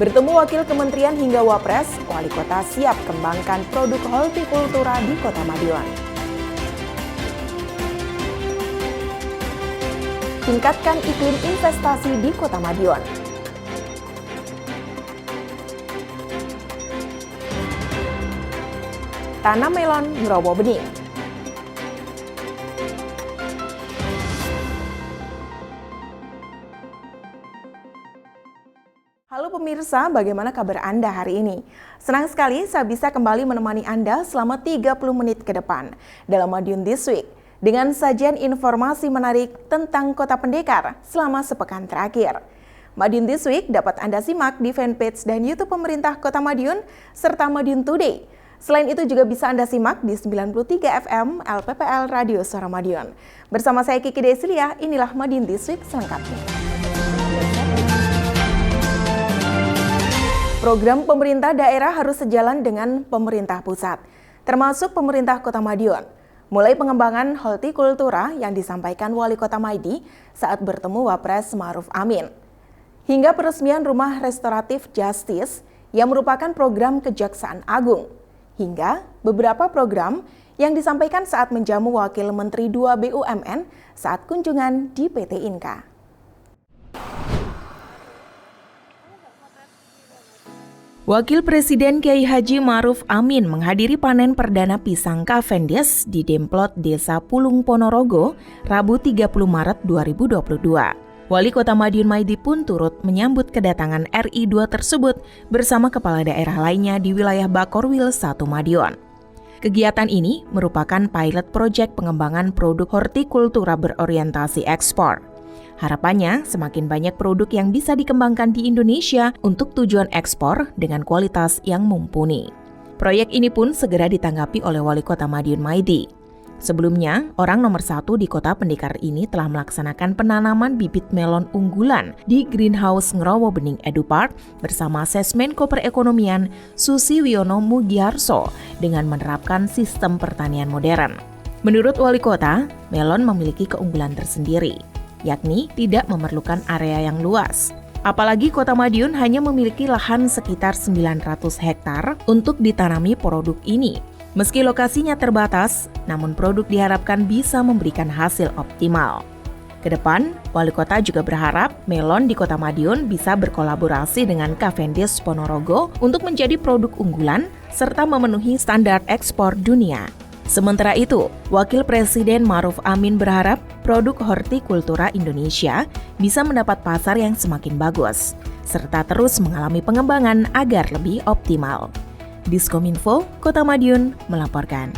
Bertemu Wakil Kementerian hingga Wapres, Wali Kota siap kembangkan produk hortikultura di Kota Madiun. Tingkatkan iklim investasi di Kota Madiun. Tanam melon ngeroboh benih. Halo pemirsa, bagaimana kabar Anda hari ini? Senang sekali saya bisa kembali menemani Anda selama 30 menit ke depan dalam Madiun This Week dengan sajian informasi menarik tentang Kota Pendekar selama sepekan terakhir. Madiun This Week dapat Anda simak di fanpage dan YouTube pemerintah Kota Madiun serta Madiun Today. Selain itu juga bisa Anda simak di 93 FM LPPL Radio Suara Madiun. Bersama saya Kiki Desilia, inilah Madiun This Week selengkapnya. Program pemerintah daerah harus sejalan dengan pemerintah pusat, termasuk pemerintah Kota Madiun. Mulai pengembangan hortikultura yang disampaikan Wali Kota Maidi saat bertemu Wapres Ma'ruf Amin. Hingga peresmian Rumah Restoratif Justice yang merupakan program Kejaksaan Agung. Hingga beberapa program yang disampaikan saat menjamu Wakil Menteri 2 BUMN saat kunjungan di PT Inka. Wakil Presiden Kiai Haji Ma'ruf Amin menghadiri panen perdana pisang Cavendish di Demplot Desa Pulung Ponorogo, Rabu 30 Maret 2022. Wali Kota Madiun Maidi pun turut menyambut kedatangan RI2 tersebut bersama kepala daerah lainnya di wilayah Bakorwil 1 Madiun. Kegiatan ini merupakan pilot proyek pengembangan produk hortikultura berorientasi ekspor. Harapannya, semakin banyak produk yang bisa dikembangkan di Indonesia untuk tujuan ekspor dengan kualitas yang mumpuni. Proyek ini pun segera ditanggapi oleh Wali Kota Madiun Maidi. Sebelumnya, orang nomor 1 di Kota Pendekar ini telah melaksanakan penanaman bibit melon unggulan di Greenhouse Ngerowo Bening Edupark bersama Sesmenko Perekonomian Susi Wiono Mugiarso dengan menerapkan sistem pertanian modern. Menurut Wali Kota, melon memiliki keunggulan tersendiri, yakni tidak memerlukan area yang luas. Apalagi Kota Madiun hanya memiliki lahan sekitar 900 hektar untuk ditanami produk ini. Meski lokasinya terbatas, namun produk diharapkan bisa memberikan hasil optimal. Kedepan, Wali Kota juga berharap melon di Kota Madiun bisa berkolaborasi dengan Cavendish Ponorogo untuk menjadi produk unggulan serta memenuhi standar ekspor dunia. Sementara itu, Wakil Presiden Ma'ruf Amin berharap produk hortikultura Indonesia bisa mendapat pasar yang semakin bagus, serta terus mengalami pengembangan agar lebih optimal. Diskominfo, Kota Madiun melaporkan.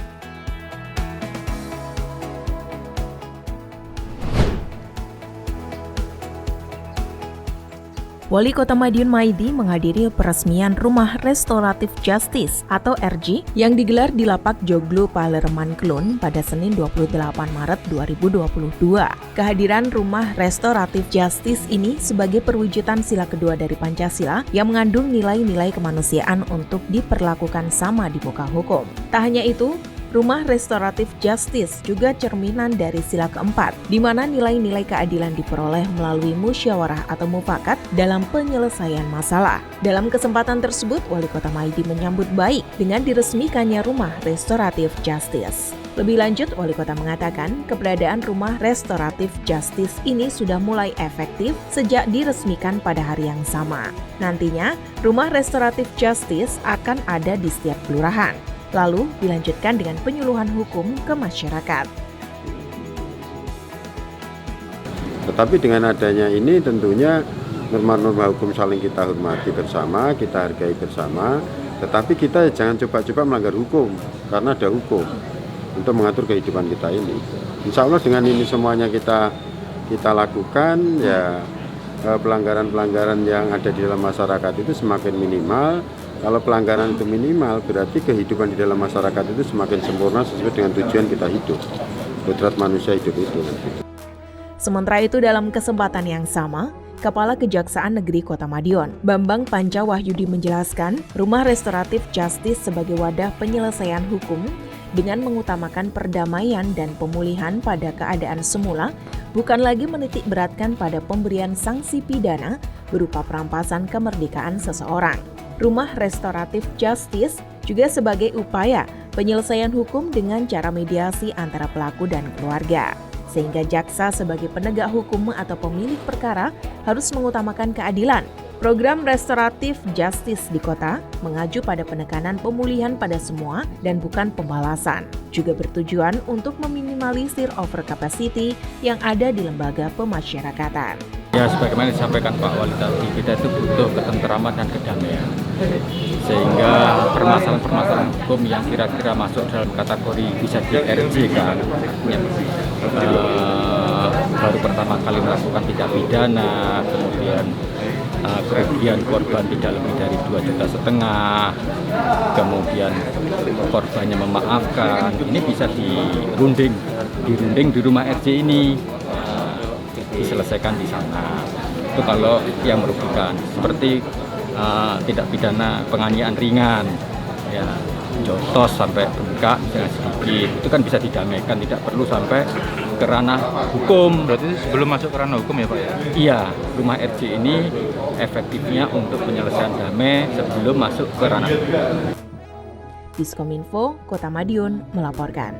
Wali Kota Madiun Maidi menghadiri peresmian Rumah Restoratif Justice atau RJ yang digelar di Lapak Joglo Palereman Klun pada Senin 28 Maret 2022. Kehadiran Rumah Restoratif Justice ini sebagai perwujudan sila kedua dari Pancasila yang mengandung nilai-nilai kemanusiaan untuk diperlakukan sama di muka hukum. Tak hanya itu, Rumah Restoratif Justice juga cerminan dari sila keempat, di mana nilai-nilai keadilan diperoleh melalui musyawarah atau mufakat dalam penyelesaian masalah. Dalam kesempatan tersebut, Wali Kota Maidi menyambut baik dengan diresmikannya Rumah Restoratif Justice. Lebih lanjut, Wali Kota mengatakan keberadaan Rumah Restoratif Justice ini sudah mulai efektif sejak diresmikan pada hari yang sama. Nantinya, Rumah Restoratif Justice akan ada di setiap kelurahan. Lalu dilanjutkan dengan penyuluhan hukum ke masyarakat. Tetapi dengan adanya ini tentunya norma-norma hukum saling kita hormati bersama, kita hargai bersama, tetapi kita jangan coba-coba melanggar hukum, karena ada hukum untuk mengatur kehidupan kita ini. Insya Allah dengan ini semuanya kita lakukan, ya pelanggaran-pelanggaran yang ada di dalam masyarakat itu semakin minimal. Kalau pelanggaran itu minimal, berarti kehidupan di dalam masyarakat itu semakin sempurna sesuai dengan tujuan kita hidup. Kodrat manusia hidup itu. Sementara itu dalam kesempatan yang sama, Kepala Kejaksaan Negeri Kota Madiun, Bambang Panca Wahyudi menjelaskan, Rumah Restoratif Justice sebagai wadah penyelesaian hukum dengan mengutamakan perdamaian dan pemulihan pada keadaan semula, bukan lagi menitik beratkan pada pemberian sanksi pidana berupa perampasan kemerdekaan seseorang. Rumah Restoratif Justice juga sebagai upaya penyelesaian hukum dengan cara mediasi antara pelaku dan keluarga. Sehingga jaksa sebagai penegak hukum atau pemilik perkara harus mengutamakan keadilan. Program Restoratif Justice di kota mengacu pada penekanan pemulihan pada semua dan bukan pembalasan. Juga bertujuan untuk meminimalisir over capacity yang ada di lembaga pemasyarakatan. Ya, sebagaimana disampaikan Pak Wali tadi, kita itu butuh ketenteraman dan kedamaian. Sehingga permasalahan-permasalahan hukum yang kira-kira masuk dalam kategori bisa di RJ kan, baru pertama kali melakukan tindak pidana, kemudian kerugian korban tidak lebih dari 2,5 juta, kemudian korbannya memaafkan, ini bisa dirunding di rumah RJ ini, diselesaikan di sana. Itu kalau yang merugikan, seperti tindak pidana penganiayaan ringan, ya, jotos sampai bengkak jangan sedikit, itu kan bisa didamaikan, tidak perlu sampai ke ranah hukum. Berarti sebelum masuk ke ranah hukum ya Pak ya? Iya, rumah RJ ini efektifnya untuk penyelesaian damai sebelum masuk ke ranah hukum. Diskominfo Kota Madiun melaporkan.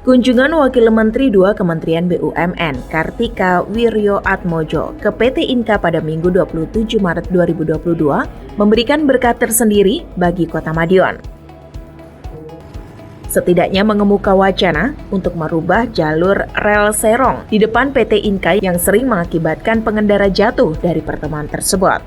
Kunjungan Wakil Menteri 2 Kementerian BUMN Kartika Wirjoatmojo ke PT Inka pada Minggu 27 Maret 2022 memberikan berkat tersendiri bagi Kota Madiun. Setidaknya mengemuka wacana untuk merubah jalur rel Serong di depan PT Inka yang sering mengakibatkan pengendara jatuh dari pertemuan tersebut.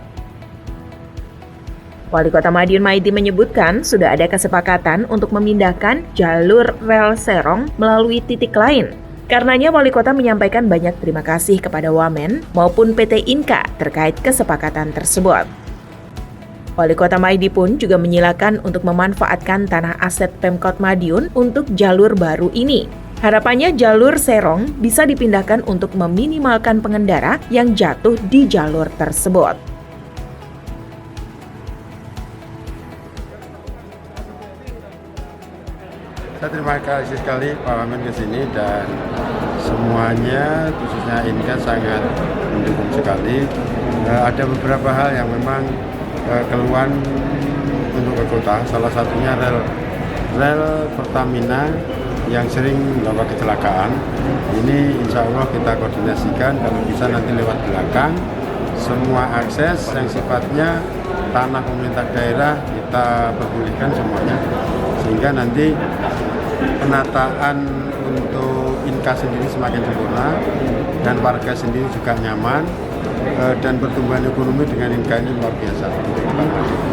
Wali Kota Madiun Maidi menyebutkan sudah ada kesepakatan untuk memindahkan jalur rel Serong melalui titik lain. Karenanya Wali Kota menyampaikan banyak terima kasih kepada Wamen maupun PT Inka terkait kesepakatan tersebut. Wali Kota Maidi pun juga menyilakan untuk memanfaatkan tanah aset Pemkot Madiun untuk jalur baru ini. Harapannya jalur Serong bisa dipindahkan untuk meminimalkan pengendara yang jatuh di jalur tersebut. Saya terima kasih sekali Pak Wamen ke sini dan semuanya khususnya Inka sangat mendukung sekali. Ada beberapa hal yang memang keluhan untuk ke kota, salah satunya rel Pertamina yang sering melakukan kecelakaan. Ini insya Allah kita koordinasikan, kalau bisa nanti lewat belakang. Semua akses yang sifatnya tanah pemerintah daerah kita perbolehkan semuanya, sehingga nanti penataan untuk Inka sendiri semakin sempurna dan warga sendiri juga nyaman, dan pertumbuhan ekonomi dengan Inka ini luar biasa.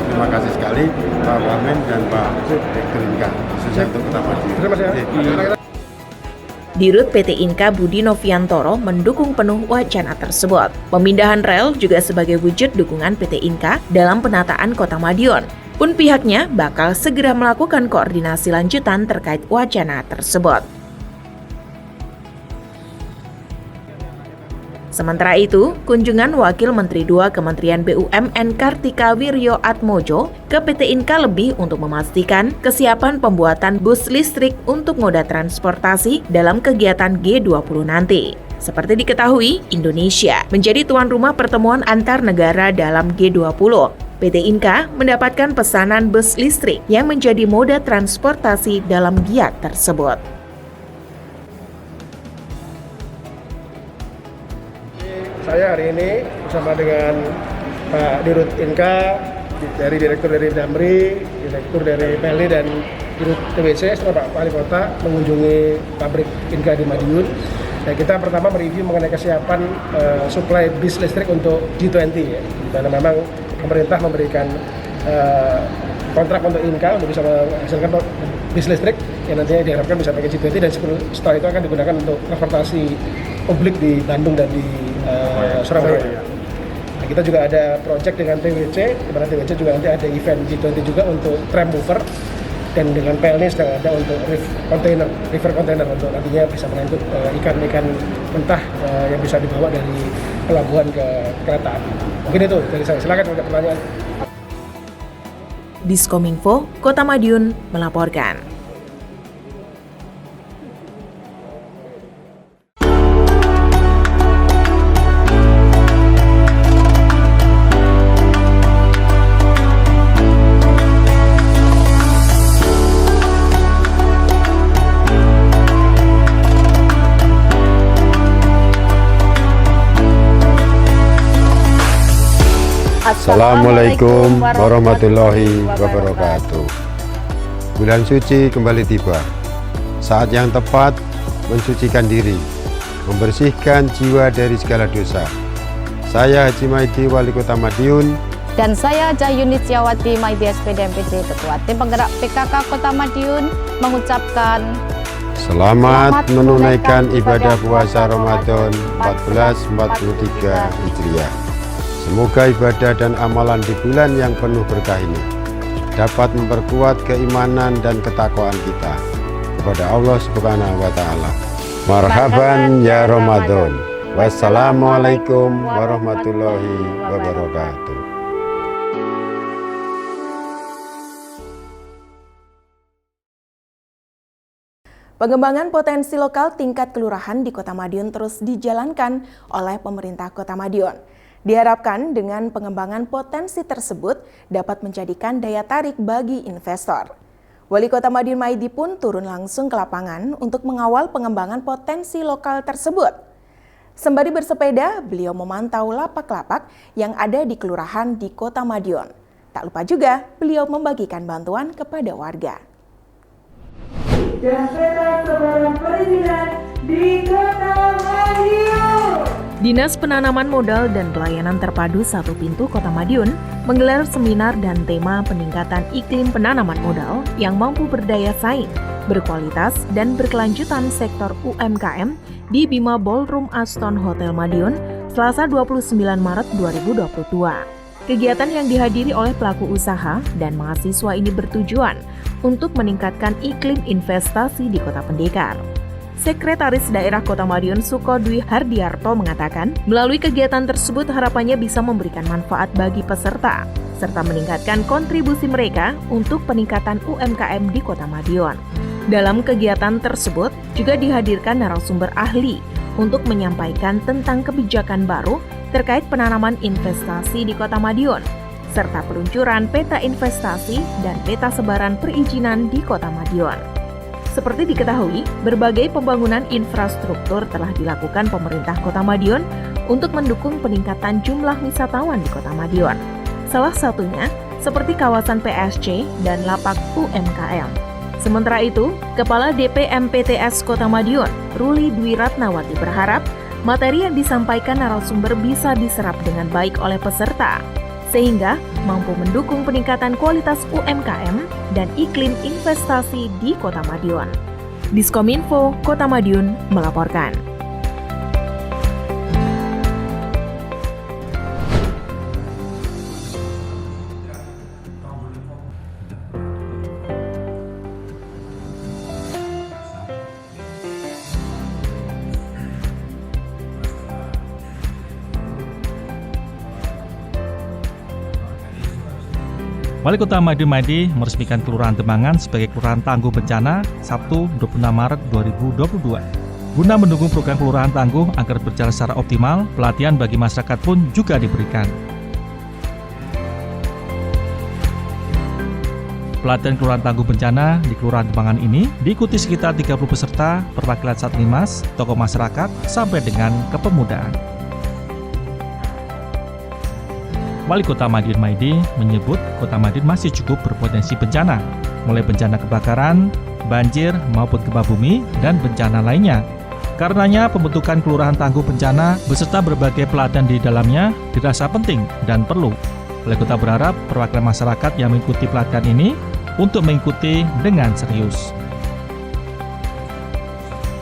Terima kasih sekali Pak Wamen dan Pak Direktur Inka khususnya untuk Kota Madiun. Terima kasih. Dirut PT Inka Budi Noviantoro mendukung penuh wacana tersebut. Pemindahan rel juga sebagai wujud dukungan PT Inka dalam penataan Kota Madiun. Pun pihaknya bakal segera melakukan koordinasi lanjutan terkait wacana tersebut. Sementara itu, kunjungan Wakil Menteri 2 Kementerian BUMN Kartika Wirjoatmojo ke PT Inka lebih untuk memastikan kesiapan pembuatan bus listrik untuk moda transportasi dalam kegiatan G20 nanti. Seperti diketahui, Indonesia menjadi tuan rumah pertemuan antar negara dalam G20. PT Inka mendapatkan pesanan bus listrik yang menjadi moda transportasi dalam giat tersebut. Saya hari ini bersama dengan Pak Dirut Inka, dari Direktur dari Damri, Direktur dari Peli dan Dirut TBC, serta Pak Wali Kota mengunjungi pabrik Inka di Madiun. Dan kita pertama mereview mengenai kesiapan suplai bis listrik untuk G20 ya, karena memang pemerintah memberikan kontrak untuk Inka untuk bisa menghasilkan bis listrik yang nantinya diharapkan bisa pakai G20, dan setelah itu akan digunakan untuk transportasi publik di Bandung dan di Surabaya. Nah, kita juga ada project dengan TWC, di mana TWC juga nanti ada event G20 juga untuk tram mover, dan dengan PLN sedang ada untuk river container untuk nantinya bisa mengangkut ikan-ikan mentah yang bisa dibawa dari pelabuhan ke kereta api. Mungkin itu dari saya. Silakan ada pertanyaan. Diskominfo, Kota Madiun melaporkan. Assalamualaikum warahmatullahi wabarakatuh. Bulan suci kembali tiba. Saat yang tepat mensucikan diri, membersihkan jiwa dari segala dosa. Saya Haji Maidi, Wali Kota Madiun. Dan saya Jayuni Ciawati, Maidi SPD MPD, Ketua Tim Penggerak PKK Kota Madiun, mengucapkan Selamat menunaikan ibadah puasa Ramadan 1443 Hijriah. Semoga ibadah dan amalan di bulan yang penuh berkah ini dapat memperkuat keimanan dan ketakwaan kita kepada Allah Subhanahu wa Ta'ala. Marhaban ya Ramadan. Wassalamualaikum warahmatullahi wabarakatuh. Pengembangan potensi lokal tingkat kelurahan di Kota Madiun terus dijalankan oleh pemerintah Kota Madiun. Diharapkan dengan pengembangan potensi tersebut dapat menjadikan daya tarik bagi investor. Wali Kota Madiun Maidi pun turun langsung ke lapangan untuk mengawal pengembangan potensi lokal tersebut. Sembari bersepeda, beliau memantau lapak-lapak yang ada di kelurahan di Kota Madiun. Tak lupa juga, beliau membagikan bantuan kepada warga. Dan peta sebaran perizinan di Kota Madiun. Dinas Penanaman Modal dan Pelayanan Terpadu Satu Pintu Kota Madiun menggelar seminar dan tema peningkatan iklim penanaman modal yang mampu berdaya saing, berkualitas, dan berkelanjutan sektor UMKM di Bima Ballroom Aston Hotel Madiun, Selasa 29 Maret 2022. Kegiatan yang dihadiri oleh pelaku usaha dan mahasiswa ini bertujuan untuk meningkatkan iklim investasi di Kota Pendekar. Sekretaris Daerah Kota Madiun Sukodwi Hardiarto mengatakan, melalui kegiatan tersebut harapannya bisa memberikan manfaat bagi peserta, serta meningkatkan kontribusi mereka untuk peningkatan UMKM di Kota Madiun. Dalam kegiatan tersebut juga dihadirkan narasumber ahli untuk menyampaikan tentang kebijakan baru terkait penanaman investasi di Kota Madiun, serta peluncuran peta investasi dan peta sebaran perizinan di Kota Madiun. Seperti diketahui, berbagai pembangunan infrastruktur telah dilakukan pemerintah Kota Madiun untuk mendukung peningkatan jumlah wisatawan di Kota Madiun. Salah satunya seperti kawasan PSC dan lapak UMKM. Sementara itu, Kepala DPMPTS Kota Madiun, Ruli Dwi Ratnawati berharap materi yang disampaikan narasumber bisa diserap dengan baik oleh peserta, sehingga mampu mendukung peningkatan kualitas UMKM dan iklim investasi di Kota Madiun. Diskominfo Kota Madiun melaporkan. Wali Kota Madiun Maidi meresmikan Kelurahan Dembangan sebagai Kelurahan Tangguh Bencana Sabtu 26 Maret 2022. Guna mendukung program Kelurahan Tangguh agar berjalan secara optimal, pelatihan bagi masyarakat pun juga diberikan. Pelatihan Kelurahan Tangguh Bencana di Kelurahan Dembangan ini diikuti sekitar 30 peserta perwakilan Satlimas, tokoh masyarakat, sampai dengan kepemudaan. Wali Kota Madiun Maidi menyebut Kota Madiun masih cukup berpotensi bencana, mulai bencana kebakaran, banjir maupun gempa bumi, dan bencana lainnya. Karenanya pembentukan Kelurahan Tangguh Bencana beserta berbagai pelatihan di dalamnya dirasa penting dan perlu. Wali Kota berharap perwakilan masyarakat yang mengikuti pelatihan ini untuk mengikuti dengan serius.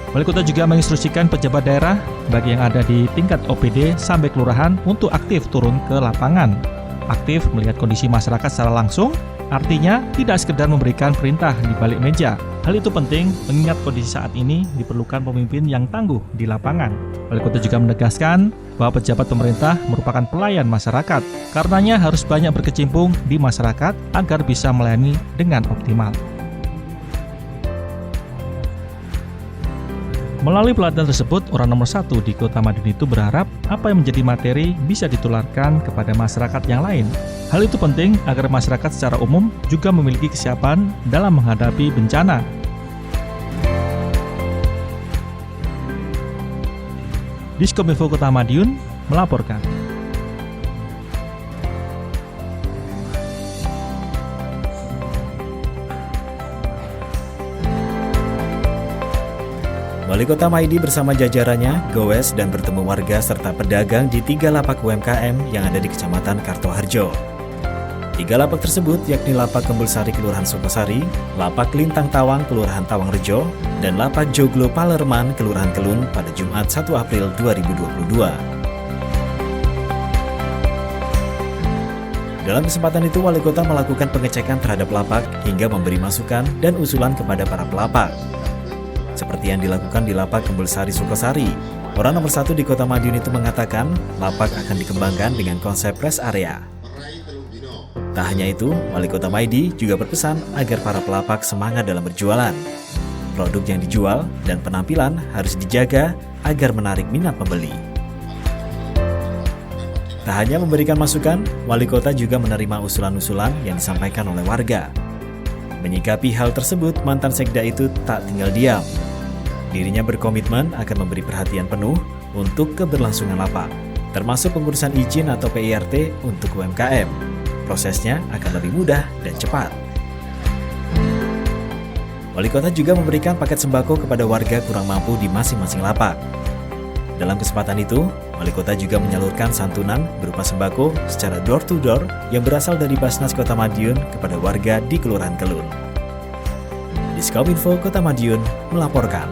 Wali Kota juga menginstruksikan pejabat daerah bagi yang ada di tingkat OPD sampai kelurahan untuk aktif turun ke lapangan. Aktif melihat kondisi masyarakat secara langsung, artinya tidak sekedar memberikan perintah di balik meja. Hal itu penting mengingat kondisi saat ini diperlukan pemimpin yang tangguh di lapangan. Wali Kota juga menegaskan bahwa pejabat pemerintah merupakan pelayan masyarakat, karenanya harus banyak berkecimpung di masyarakat agar bisa melayani dengan optimal. Melalui pelatihan tersebut, orang nomor 1 di Kota Madiun itu berharap apa yang menjadi materi bisa ditularkan kepada masyarakat yang lain. Hal itu penting agar masyarakat secara umum juga memiliki kesiapan dalam menghadapi bencana. Diskominfo Kota Madiun melaporkan. Wali Kota Maidi bersama jajarannya goes dan bertemu warga serta pedagang di 3 lapak UMKM yang ada di Kecamatan Kartoharjo. 3 lapak tersebut yakni Lapak Kembulsari Kelurahan Sukosari, Lapak Lintang Tawang Kelurahan Tawangrejo, dan Lapak Joglo Palerman Kelurahan Kelun pada Jumat 1 April 2022. Dalam kesempatan itu, Wali Kota melakukan pengecekan terhadap lapak hingga memberi masukan dan usulan kepada para pelapak. Seperti yang dilakukan di Lapak Kembulsari Sukosari, orang nomor 1 di Kota Madiun itu mengatakan lapak akan dikembangkan dengan konsep rest area. Tak hanya itu, Wali Kota Maidi juga berpesan agar para pelapak semangat dalam berjualan. Produk yang dijual dan penampilan harus dijaga agar menarik minat pembeli. Tak hanya memberikan masukan, Wali Kota juga menerima usulan-usulan yang disampaikan oleh warga. Menyikapi hal tersebut, mantan sekda itu tak tinggal diam. Dirinya berkomitmen akan memberi perhatian penuh untuk keberlangsungan lapak, termasuk pengurusan izin atau PIRT untuk UMKM. Prosesnya akan lebih mudah dan cepat. Wali Kota juga memberikan paket sembako kepada warga kurang mampu di masing-masing lapak. Dalam kesempatan itu, Wali Kota juga menyalurkan santunan berupa sembako secara door-to-door yang berasal dari Basnas Kota Madiun kepada warga di Kelurahan Kelun. Diskominfo Kota Madiun melaporkan.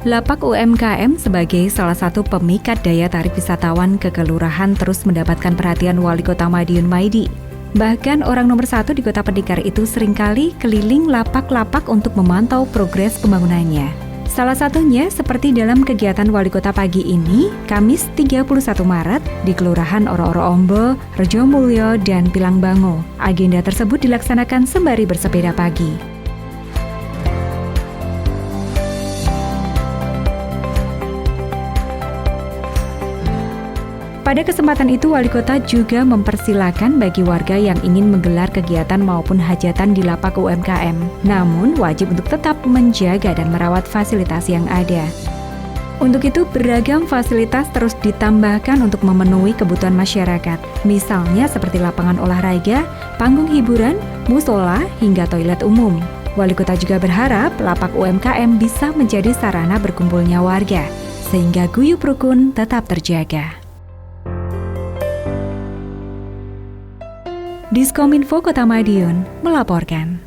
Lapak UMKM sebagai salah satu pemikat daya tarik wisatawan ke kelurahan terus mendapatkan perhatian Wali Kota Madiun Maidi. Bahkan orang nomor 1 di Kota Pendekar itu seringkali keliling lapak-lapak untuk memantau progres pembangunannya. Salah satunya seperti dalam kegiatan Wali Kota pagi ini, Kamis 31 Maret di Kelurahan Oro-Oro Ombo, Rejomulyo, dan Pilangbango. Agenda tersebut dilaksanakan sembari bersepeda pagi. Pada kesempatan itu, Wali Kota juga mempersilakan bagi warga yang ingin menggelar kegiatan maupun hajatan di lapak UMKM. Namun, wajib untuk tetap menjaga dan merawat fasilitas yang ada. Untuk itu, beragam fasilitas terus ditambahkan untuk memenuhi kebutuhan masyarakat. Misalnya seperti lapangan olahraga, panggung hiburan, musola, hingga toilet umum. Wali Kota juga berharap lapak UMKM bisa menjadi sarana berkumpulnya warga, sehingga guyup rukun tetap terjaga. Diskominfo Kota Madiun melaporkan.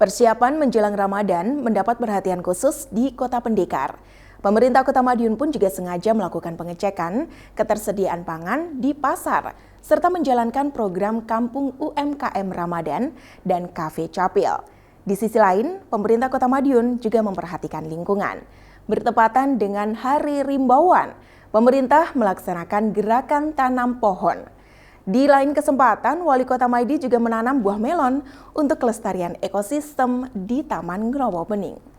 Persiapan menjelang Ramadan mendapat perhatian khusus di Kota Pendekar. Pemerintah Kota Madiun pun juga sengaja melakukan pengecekan ketersediaan pangan di pasar, serta menjalankan program Kampung UMKM Ramadan dan Cafe Capil. Di sisi lain, pemerintah Kota Madiun juga memperhatikan lingkungan. Bertepatan dengan Hari Rimbawan, pemerintah melaksanakan gerakan tanam pohon. Di lain kesempatan, Wali Kota Maidi juga menanam buah melon untuk kelestarian ekosistem di Taman Growo Bening.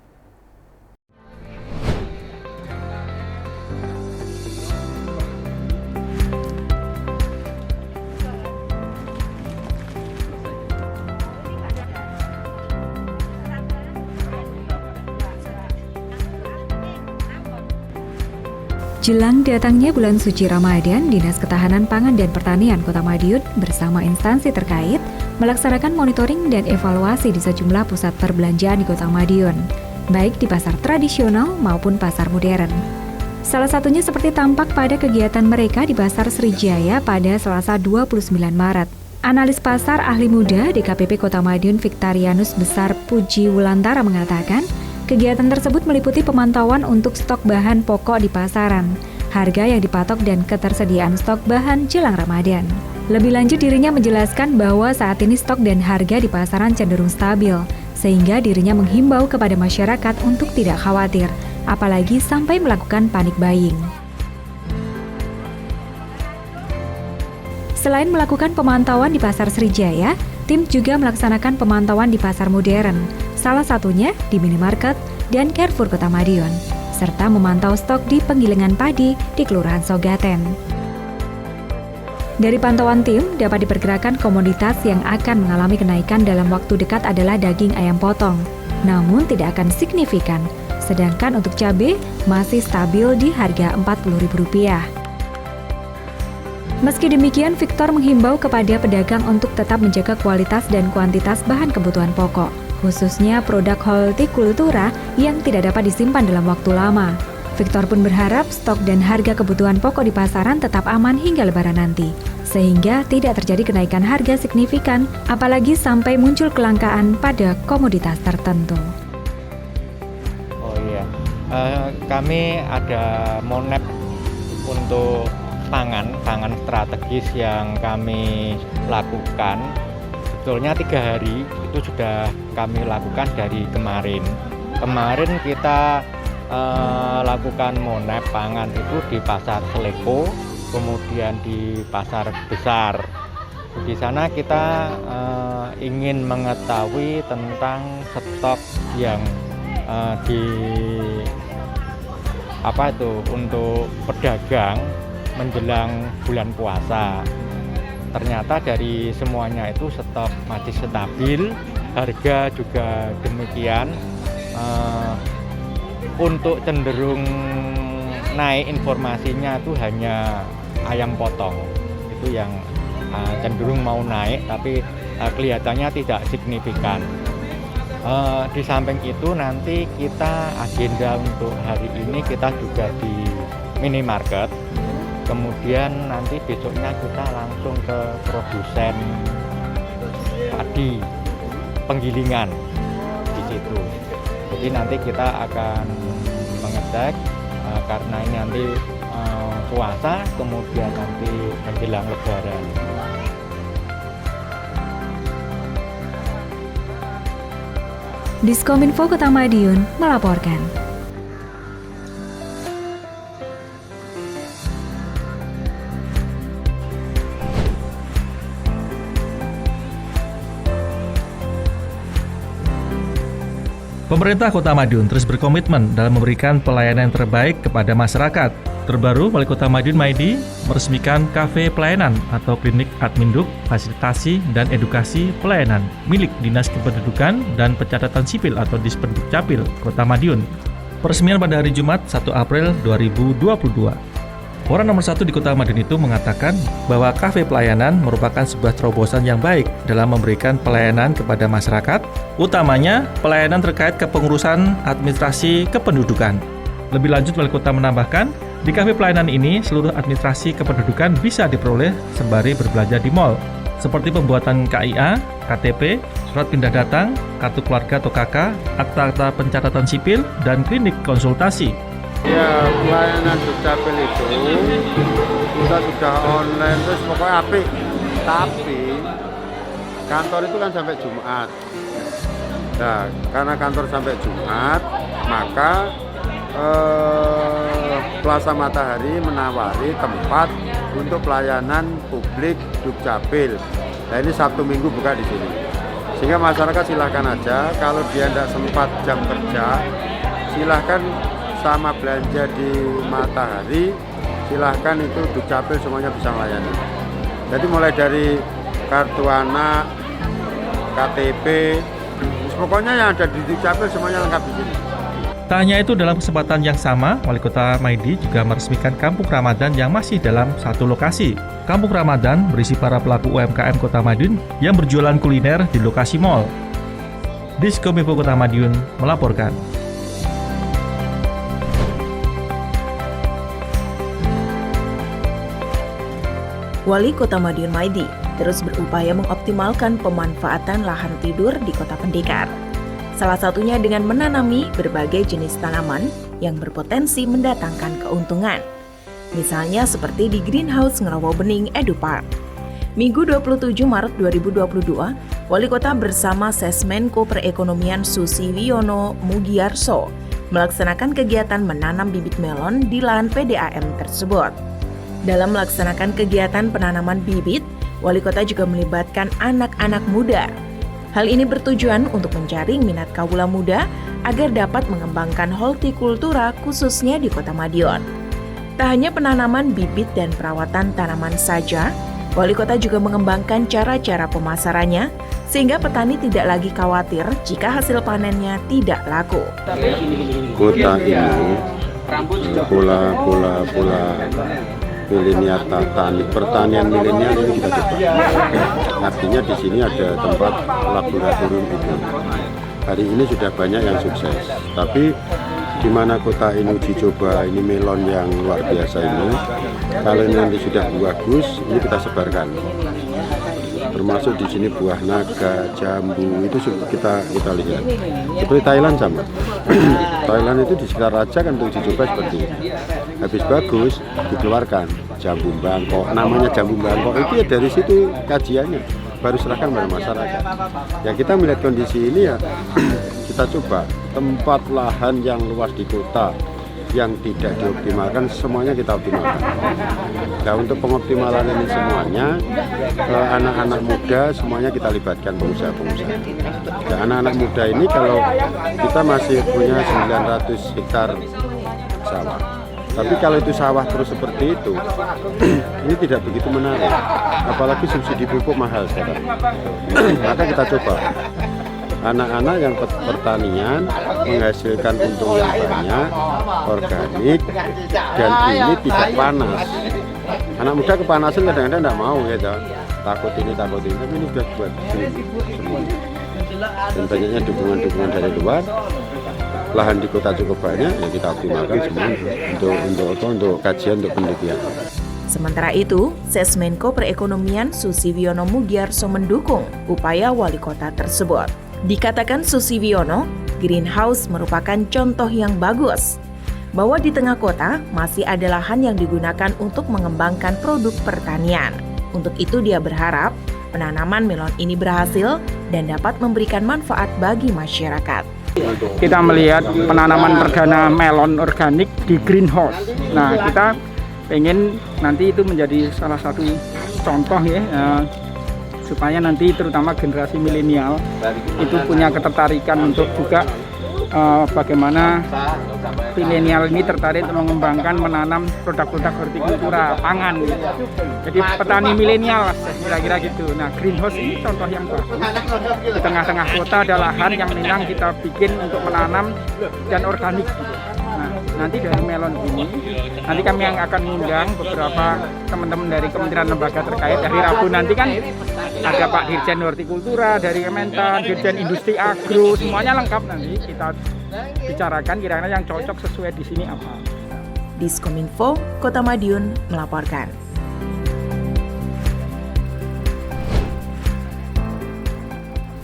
Jelang datangnya bulan suci Ramadan, Dinas Ketahanan Pangan dan Pertanian Kota Madiun bersama instansi terkait melaksanakan monitoring dan evaluasi di sejumlah pusat perbelanjaan di Kota Madiun, baik di pasar tradisional maupun pasar modern. Salah satunya seperti tampak pada kegiatan mereka di Pasar Srijaya pada Selasa 29 Maret. Analis pasar ahli muda DKPP Kota Madiun Victorianus Besar Puji Wulantara mengatakan, kegiatan tersebut meliputi pemantauan untuk stok bahan pokok di pasaran, harga yang dipatok dan ketersediaan stok bahan jelang Ramadan. Lebih lanjut dirinya menjelaskan bahwa saat ini stok dan harga di pasaran cenderung stabil, sehingga dirinya menghimbau kepada masyarakat untuk tidak khawatir, apalagi sampai melakukan panic buying. Selain melakukan pemantauan di Pasar Srijaya, tim juga melaksanakan pemantauan di pasar modern, salah satunya di minimarket dan Carrefour Kota Madiun, serta memantau stok di penggilingan padi di Kelurahan Sogaten. Dari pantauan tim, dapat diperkirakan komoditas yang akan mengalami kenaikan dalam waktu dekat adalah daging ayam potong, namun tidak akan signifikan, sedangkan untuk cabai masih stabil di harga Rp40.000. Meski demikian, Victor menghimbau kepada pedagang untuk tetap menjaga kualitas dan kuantitas bahan kebutuhan pokok, khususnya produk hortikultura yang tidak dapat disimpan dalam waktu lama. Victor pun berharap stok dan harga kebutuhan pokok di pasaran tetap aman hingga Lebaran nanti, sehingga tidak terjadi kenaikan harga signifikan, apalagi sampai muncul kelangkaan pada komoditas tertentu. Oh iya, kami ada monep untuk pangan strategis yang kami lakukan. Sebetulnya 3 hari itu sudah kami lakukan dari kemarin. Kemarin kita lakukan monep pangan itu di Pasar Seleko, kemudian di Pasar Besar. Di sana kita ingin mengetahui tentang stok yang untuk pedagang menjelang bulan puasa. Ternyata dari semuanya itu stok masih stabil, harga juga demikian. Untuk cenderung naik informasinya itu hanya ayam potong, itu yang cenderung mau naik, tapi kelihatannya tidak signifikan. Di samping itu nanti kita agenda untuk hari ini kita juga di minimarket. Kemudian nanti besoknya kita langsung ke produsen padi penggilingan di situ. Jadi nanti kita akan mengecek karena ini nanti puasa, kemudian nanti menjelang Lebaran. Diskominfo Kota Madiun melaporkan. Pemerintah Kota Madiun terus berkomitmen dalam memberikan pelayanan yang terbaik kepada masyarakat. Terbaru, Wali Kota Madiun Maidi meresmikan kafe pelayanan atau klinik Adminduk, fasilitasi dan edukasi pelayanan milik Dinas Kependudukan dan Pencatatan Sipil atau Dispendukcapil Kota Madiun. Peresmian pada hari Jumat 1 April 2022. Orang nomor 1 di Kota Madiun itu mengatakan bahwa kafe pelayanan merupakan sebuah terobosan yang baik dalam memberikan pelayanan kepada masyarakat, utamanya pelayanan terkait kepengurusan administrasi kependudukan. Lebih lanjut, Wali Kota menambahkan, di kafe pelayanan ini seluruh administrasi kependudukan bisa diperoleh sembari berbelanja di mal, seperti pembuatan KIA, KTP, surat pindah datang, kartu keluarga atau KK, akta-akta pencatatan sipil, dan klinik konsultasi. Ya, pelayanan Dukcapil itu kita sudah online, terus pokoknya apik. Tapi kantor itu kan sampai Jumat. Nah, karena kantor sampai Jumat, maka Plaza Matahari menawari tempat untuk pelayanan publik Dukcapil. Nah, ini Sabtu Minggu buka di sini. Sehingga masyarakat silahkan aja, kalau dia tidak sempat jam kerja, silahkan sama belanja di Matahari, silahkan itu Dukcapil semuanya bisa melayani. Jadi mulai dari kartu anak, KTP, pokoknya yang ada di Dukcapil semuanya lengkap di sini. Tak hanya itu, dalam kesempatan yang sama, Wali Kota Maidi juga meresmikan Kampung Ramadan yang masih dalam satu lokasi. Kampung Ramadan berisi para pelaku UMKM Kota Madiun yang berjualan kuliner di lokasi mal. Diskominfo Kota Madiun melaporkan. Wali Kota Madiun Maidi terus berupaya mengoptimalkan pemanfaatan lahan tidur di Kota Pendekar. Salah satunya dengan menanami berbagai jenis tanaman yang berpotensi mendatangkan keuntungan. Misalnya seperti di Greenhouse Ngerawo Bening Edupark. Minggu 27 Maret 2022, Wali Kota bersama Sesmenko Perekonomian Susiviono Mugiarso melaksanakan kegiatan menanam bibit melon di lahan PDAM tersebut. Dalam melaksanakan kegiatan penanaman bibit, Wali Kota juga melibatkan anak-anak muda. Hal ini bertujuan untuk menjaring minat kaula muda agar dapat mengembangkan hortikultura khususnya di Kota Madiun. Tak hanya penanaman bibit dan perawatan tanaman saja, Wali Kota juga mengembangkan cara-cara pemasarannya sehingga petani tidak lagi khawatir jika hasil panennya tidak laku. Kota ini pola milenial tani pertanian milenial ini kita coba. Artinya di sini ada tempat laboratorium itu. Hari ini sudah banyak yang sukses. Tapi di mana kota ini uji coba ini melon yang luar biasa ini, kalau ini nanti sudah bagus, ini kita sebarkan. Termasuk di sini buah naga, jambu itu kita lihat. Seperti Thailand sama. Thailand itu di sekitar Raja kan untuk uji coba seperti itu. Habis bagus dikeluarkan jambu Bangkok. Namanya jambu Bangkok itu ya dari situ kajiannya. Baru serahkan pada masyarakat. Ya kita melihat kondisi ini ya kita coba tempat lahan yang luas di kota yang tidak dioptimalkan semuanya kita optimalkan. Nah untuk pengoptimalan ini semuanya anak-anak muda semuanya kita libatkan pengusaha-pengusaha. Nah, anak-anak muda ini kalau kita masih punya 900 hektar sawah. Tapi kalau itu sawah terus seperti itu, ini tidak begitu menarik. Apalagi subsidi pupuk mahal sekarang. Maka kita coba anak-anak yang pertanian menghasilkan untung yang banyak, organik, dan ini tidak panas. Anak muda kepanasan kadang-kadang tidak mau gitu. Takut ini, tapi ini sudah buat semua. Dan banyaknya dukungan-dukungan dari luar. Lahan di kota cukup banyak, ya kita optimalkan semua untuk kajian, untuk penelitian. Sementara itu, Sesmenko Perekonomian Susiviono Mugiarso mendukung upaya wali kota tersebut. Dikatakan Susiviono, greenhouse merupakan contoh yang bagus bahwa di tengah kota masih ada lahan yang digunakan untuk mengembangkan produk pertanian. Untuk itu dia berharap penanaman melon ini berhasil dan dapat memberikan manfaat bagi masyarakat. Kita melihat penanaman perdana melon organik di greenhouse. Nah, kita pengen nanti itu menjadi salah satu contoh ya, supaya nanti terutama generasi milenial itu punya ketertarikan untuk juga bagaimana milenial ini tertarik untuk mengembangkan menanam produk-produk hortikultura pangan gitu. Jadi petani milenial kira-kira gitu. Nah, greenhouse ini contoh yang bagus. Di tengah-tengah kota ada lahan yang memang kita bikin untuk menanam dan organik gitu. Nah, nanti dari melon ini nanti kami yang akan mengundang beberapa teman-teman dari kementerian lembaga terkait. Hari Rabu nanti kan ada Pak Dirjen Hortikultura dari Kementan, Dirjen Industri Agro, semuanya lengkap. Nanti kita bicarakan kira-kira yang cocok sesuai di sini apa. Diskominfo Kota Madiun melaporkan.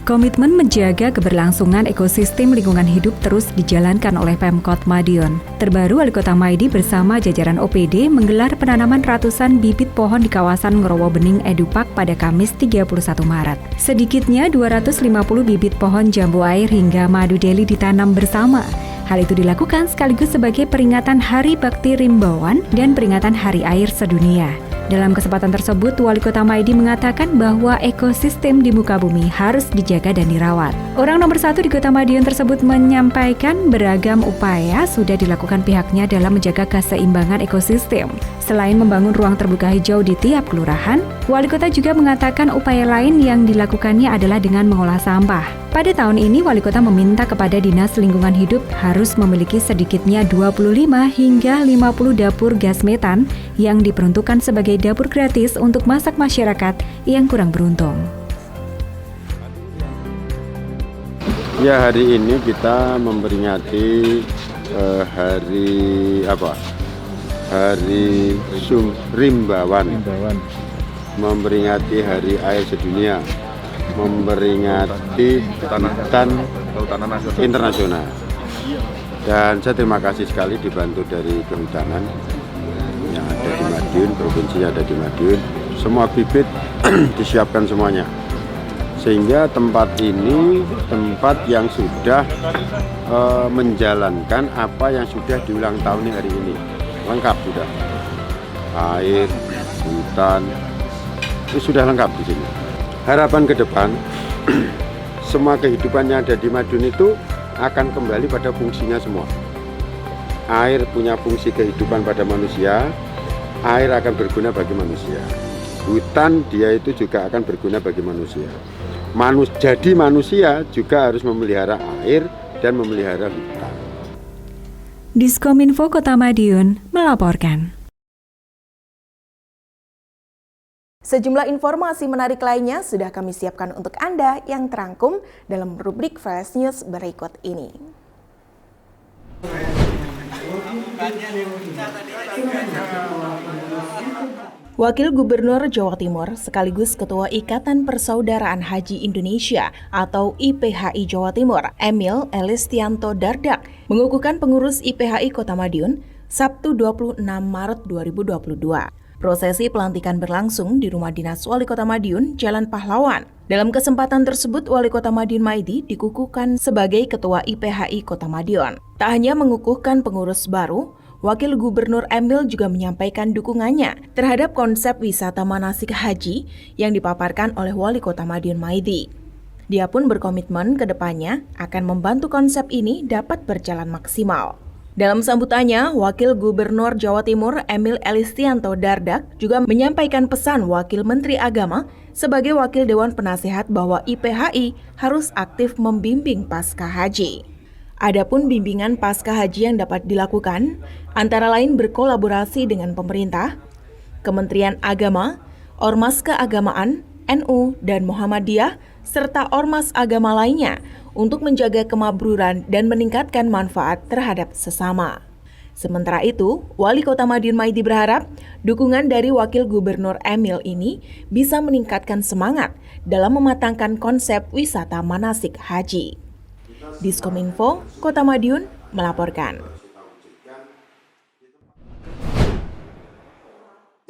Komitmen menjaga keberlangsungan ekosistem lingkungan hidup terus dijalankan oleh Pemkot Madiun. Terbaru, Wali Kota Maidi bersama jajaran OPD menggelar penanaman ratusan bibit pohon di kawasan Ngerawo Bening Edupark pada Kamis 31 Maret. Sedikitnya 250 bibit pohon jambu air hingga madu deli ditanam bersama. Hal itu dilakukan sekaligus sebagai peringatan Hari Bakti Rimbawan dan peringatan Hari Air Sedunia. Dalam kesempatan tersebut, Wali Kota Maidi mengatakan bahwa ekosistem di muka bumi harus dijaga dan dirawat. Orang nomor 1 di Kota Madiun tersebut menyampaikan beragam upaya sudah dilakukan pihaknya dalam menjaga keseimbangan ekosistem. Selain membangun ruang terbuka hijau di tiap kelurahan, Wali Kota juga mengatakan upaya lain yang dilakukannya adalah dengan mengolah sampah. Pada tahun ini, Wali Kota meminta kepada Dinas Lingkungan Hidup harus memiliki sedikitnya 25 hingga 50 dapur gas metan yang diperuntukkan sebagai dapur gratis untuk masak masyarakat yang kurang beruntung. Ya, hari ini kita memperingati Hari Rimbawan. Memperingati Hari Air Sedunia, memperingati Hutan Internasional. Dan saya terima kasih sekali dibantu dari Kehutanan yang ada di Madiun, provinsi ada di Madiun. Semua bibit disiapkan semuanya. Sehingga tempat ini tempat yang sudah menjalankan apa yang sudah diulang tahun hari ini. Lengkap sudah. Air, hutan, itu sudah lengkap di sini. Harapan ke depan, semua kehidupan yang ada di Madiun itu akan kembali pada fungsinya semua. Air punya fungsi kehidupan pada manusia, air akan berguna bagi manusia. Hutan dia itu juga akan berguna bagi manusia. Jadi manusia juga harus memelihara air dan memelihara hutan. Diskominfo Kota Madiun melaporkan. Sejumlah informasi menarik lainnya sudah kami siapkan untuk Anda yang terangkum dalam rubrik Flash News berikut ini. Wakil Gubernur Jawa Timur sekaligus Ketua Ikatan Persaudaraan Haji Indonesia atau IPHI Jawa Timur, Emil Elistianto Dardak, mengukuhkan pengurus IPHI Kota Madiun Sabtu 26 Maret 2022. Prosesi pelantikan berlangsung di Rumah Dinas Wali Kota Madiun, Jalan Pahlawan. Dalam kesempatan tersebut, Wali Kota Madiun Maidi dikukuhkan sebagai Ketua IPHI Kota Madiun. Tak hanya mengukuhkan pengurus baru, Wakil Gubernur Emil juga menyampaikan dukungannya terhadap konsep wisata manasik haji yang dipaparkan oleh Wali Kota Madiun Maidi. Dia pun berkomitmen ke depannya akan membantu konsep ini dapat berjalan maksimal. Dalam sambutannya, Wakil Gubernur Jawa Timur Emil Elistianto Dardak juga menyampaikan pesan Wakil Menteri Agama sebagai Wakil Dewan Penasehat bahwa IPHI harus aktif membimbing pasca haji. Adapun bimbingan pasca haji yang dapat dilakukan, antara lain berkolaborasi dengan pemerintah, Kementerian Agama, Ormas Keagamaan, NU, dan Muhammadiyah, serta ormas agama lainnya untuk menjaga kemabruran dan meningkatkan manfaat terhadap sesama. Sementara itu, Wali Kota Madiun Maidi berharap dukungan dari Wakil Gubernur Emil ini bisa meningkatkan semangat dalam mematangkan konsep wisata manasik haji. Diskominfo Kota Madiun melaporkan.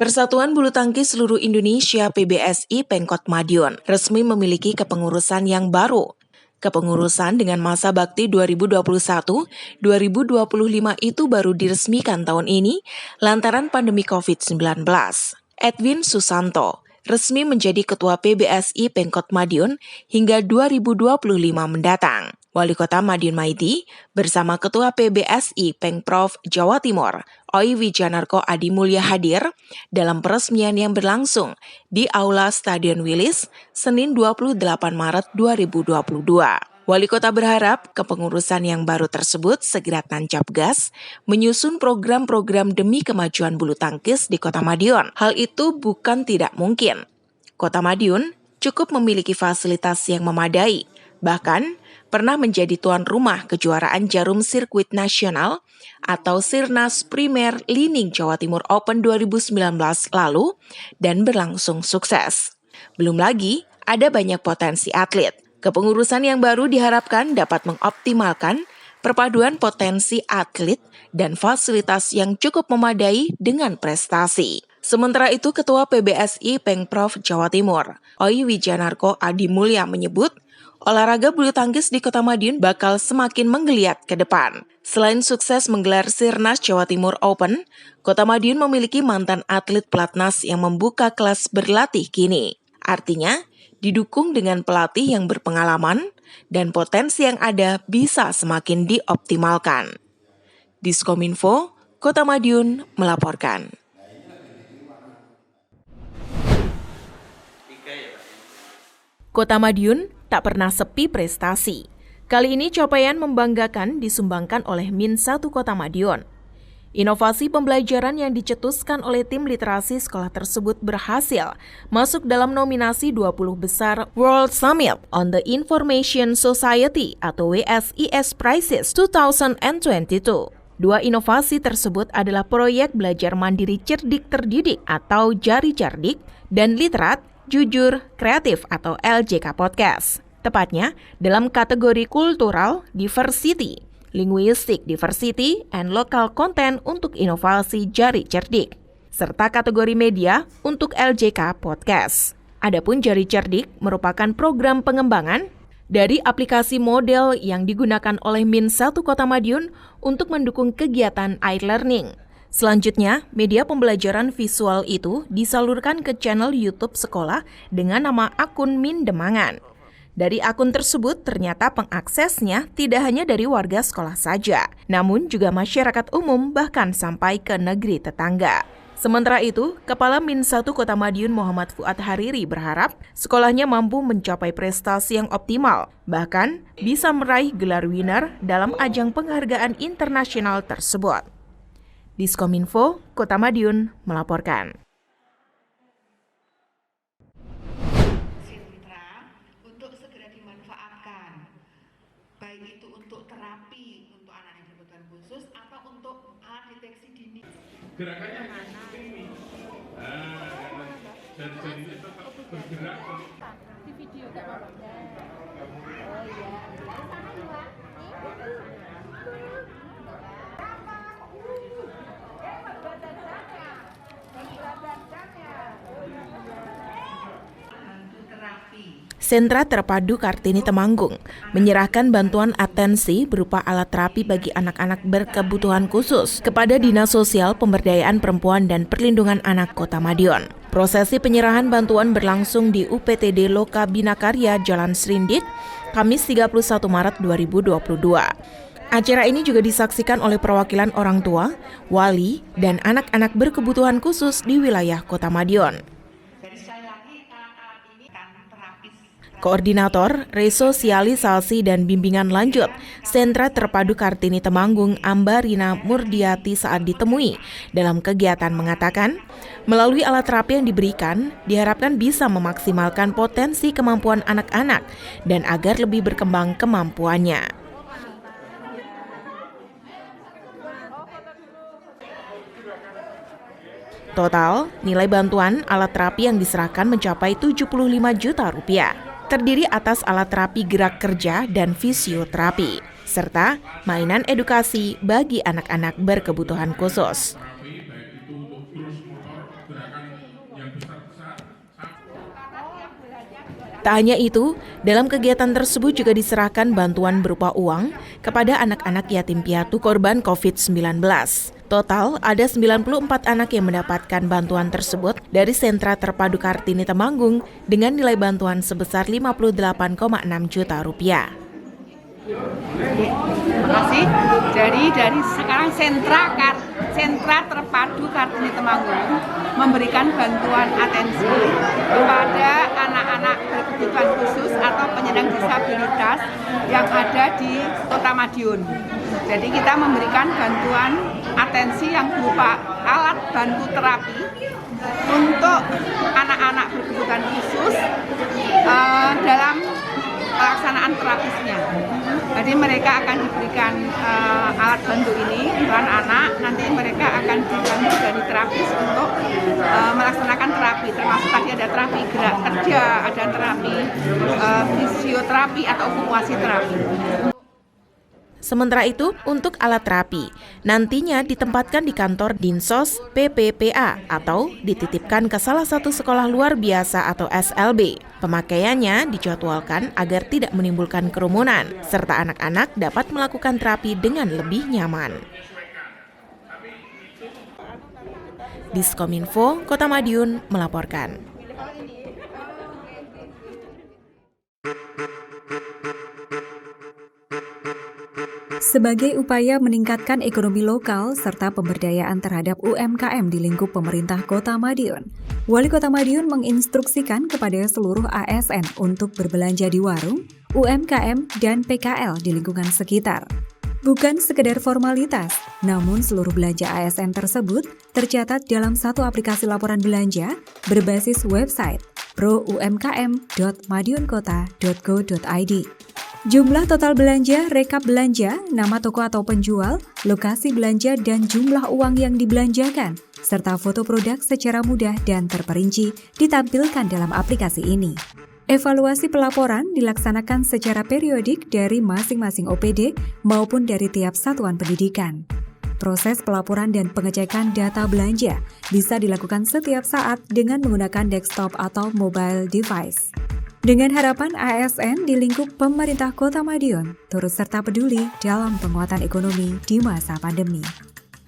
Persatuan Bulu Tangkis Seluruh Indonesia PBSI Pemkot Madiun resmi memiliki kepengurusan yang baru. Kepengurusan dengan masa bakti 2021-2025 itu baru diresmikan tahun ini lantaran pandemi COVID-19. Edwin Susanto resmi menjadi Ketua PBSI Pemkot Madiun hingga 2025 mendatang. Wali Kota Madiun Maidi bersama Ketua PBSI Pemprov Jawa Timur, Oi Wijanarko Adimulya hadir dalam peresmian yang berlangsung di Aula Stadion Wilis, Senin 28 Maret 2022. Wali Kota berharap kepengurusan yang baru tersebut segera tancap gas menyusun program-program demi kemajuan bulu tangkis di Kota Madiun. Hal itu bukan tidak mungkin. Kota Madiun cukup memiliki fasilitas yang memadai, bahkan pernah menjadi tuan rumah kejuaraan Jarum Sirkuit Nasional atau Sirnas Premier Lining Jawa Timur Open 2019 lalu dan berlangsung sukses. Belum lagi, ada banyak potensi atlet. Kepengurusan yang baru diharapkan dapat mengoptimalkan perpaduan potensi atlet dan fasilitas yang cukup memadai dengan prestasi. Sementara itu, Ketua PBSI Pemprov Jawa Timur, Oi Wijanarko Adimulya menyebut, olahraga bulu tangkis di Kota Madiun bakal semakin menggeliat ke depan. Selain sukses menggelar Sirnas Jawa Timur Open, Kota Madiun memiliki mantan atlet pelatnas yang membuka kelas berlatih kini. Artinya, didukung dengan pelatih yang berpengalaman dan potensi yang ada bisa semakin dioptimalkan. Diskominfo, Kota Madiun melaporkan. Kota Madiun tak pernah sepi prestasi. Kali ini capaian membanggakan disumbangkan oleh Min 1 Kota Madiun. Inovasi pembelajaran yang dicetuskan oleh tim literasi sekolah tersebut berhasil masuk dalam nominasi 20 besar World Summit on the Information Society atau WSIS Prizes 2022. Dua inovasi tersebut adalah proyek belajar mandiri cerdik terdidik atau Jari Cerdik dan literat, jujur, kreatif atau LJK Podcast. Tepatnya dalam kategori kultural, diversity, linguistic diversity, and local content untuk inovasi Jari Cerdik, serta kategori media untuk LJK Podcast. Adapun Jari Cerdik merupakan program pengembangan dari aplikasi model yang digunakan oleh Min 1 Kota Madiun untuk mendukung kegiatan e-learning. Selanjutnya, media pembelajaran visual itu disalurkan ke channel YouTube sekolah dengan nama akun Min Demangan. Dari akun tersebut ternyata pengaksesnya tidak hanya dari warga sekolah saja, namun juga masyarakat umum bahkan sampai ke negeri tetangga. Sementara itu, Kepala Min 1 Kota Madiun Muhammad Fuad Hariri berharap sekolahnya mampu mencapai prestasi yang optimal, bahkan bisa meraih gelar winner dalam ajang penghargaan internasional tersebut. Diskominfo, Kota Madiun melaporkan. Baik itu untuk terapi untuk anak yang berkebutuhan khusus atau untuk alat deteksi dini. Gerakannya seperti ini. Jari-jarinya tetap bergerak. Di video enggak apa-apa. Oh iya. Sentra Terpadu Kartini Temanggung menyerahkan bantuan atensi berupa alat terapi bagi anak-anak berkebutuhan khusus kepada Dinas Sosial Pemberdayaan Perempuan dan Perlindungan Anak Kota Madiun. Prosesi penyerahan bantuan berlangsung di UPTD Loka Bina Karya Jalan Srindik, Kamis 31 Maret 2022. Acara ini juga disaksikan oleh perwakilan orang tua, wali, dan anak-anak berkebutuhan khusus di wilayah Kota Madiun. Koordinator Resosialisasi dan Bimbingan Lanjut Sentra Terpadu Kartini Temanggung Ambarina Murdiati saat ditemui dalam kegiatan mengatakan, melalui alat terapi yang diberikan, diharapkan bisa memaksimalkan potensi kemampuan anak-anak dan agar lebih berkembang kemampuannya. Total, nilai bantuan alat terapi yang diserahkan mencapai 75 juta rupiah. Terdiri atas alat terapi gerak kerja dan fisioterapi, serta mainan edukasi bagi anak-anak berkebutuhan khusus. Tak hanya itu, dalam kegiatan tersebut juga diserahkan bantuan berupa uang kepada anak-anak yatim piatu korban COVID-19. Total ada 94 anak yang mendapatkan bantuan tersebut dari Sentra Terpadu Kartini Temanggung dengan nilai bantuan sebesar 58,6 juta rupiah. Terima kasih. Jadi dari sekarang Sentra Terpadu Kartini Temanggung memberikan bantuan atensi kepada anak-anak berkebutuhan khusus atau penyandang disabilitas yang ada di Kota Madiun. Jadi kita memberikan bantuan atensi yang berupa alat bantu terapi untuk anak-anak berkebutuhan khusus dalam pelaksanaan terapisnya. Jadi mereka akan diberikan alat bantu ini, anak-anak, nanti mereka akan dibantu dari terapis untuk melaksanakan terapi, termasuk tadi ada terapi gerak kerja, ada terapi fisioterapi atau okupasi terapi. Sementara itu, untuk alat terapi, nantinya ditempatkan di kantor Dinsos PPPA atau dititipkan ke salah satu sekolah luar biasa atau SLB. Pemakaiannya dijadwalkan agar tidak menimbulkan kerumunan, serta anak-anak dapat melakukan terapi dengan lebih nyaman. Diskominfo, Kota Madiun melaporkan. Sebagai upaya meningkatkan ekonomi lokal serta pemberdayaan terhadap UMKM di lingkup pemerintah Kota Madiun, Wali Kota Madiun menginstruksikan kepada seluruh ASN untuk berbelanja di warung, UMKM, dan PKL di lingkungan sekitar. Bukan sekedar formalitas, namun seluruh belanja ASN tersebut tercatat dalam satu aplikasi laporan belanja berbasis website proumkm.madiunkota.go.id. Jumlah total belanja, rekap belanja, nama toko atau penjual, lokasi belanja, dan jumlah uang yang dibelanjakan, serta foto produk secara mudah dan terperinci ditampilkan dalam aplikasi ini. Evaluasi pelaporan dilaksanakan secara periodik dari masing-masing OPD maupun dari tiap satuan pendidikan. Proses pelaporan dan pengecekan data belanja bisa dilakukan setiap saat dengan menggunakan desktop atau mobile device. Dengan harapan ASN di lingkup pemerintah Kota Madiun turut serta peduli dalam penguatan ekonomi di masa pandemi.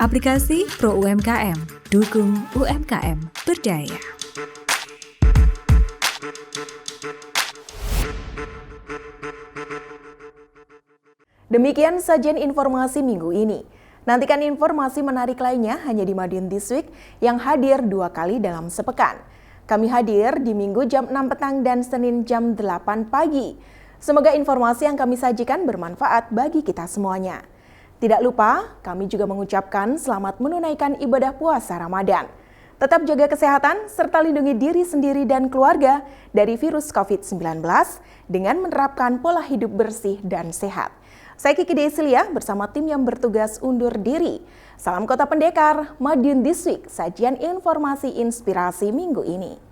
Aplikasi Pro UMKM, dukung UMKM berdaya. Demikian sajian informasi minggu ini. Nantikan informasi menarik lainnya hanya di Madiun This Week yang hadir 2 kali dalam sepekan. Kami hadir di Minggu jam 6 petang dan Senin jam 8 pagi. Semoga informasi yang kami sajikan bermanfaat bagi kita semuanya. Tidak lupa, kami juga mengucapkan selamat menunaikan ibadah puasa Ramadan. Tetap jaga kesehatan serta lindungi diri sendiri dan keluarga dari virus COVID-19 dengan menerapkan pola hidup bersih dan sehat. Saya Kiki Desilia bersama tim yang bertugas undur diri. Salam Kota Pendekar, Madiun This Week, sajian informasi inspirasi minggu ini.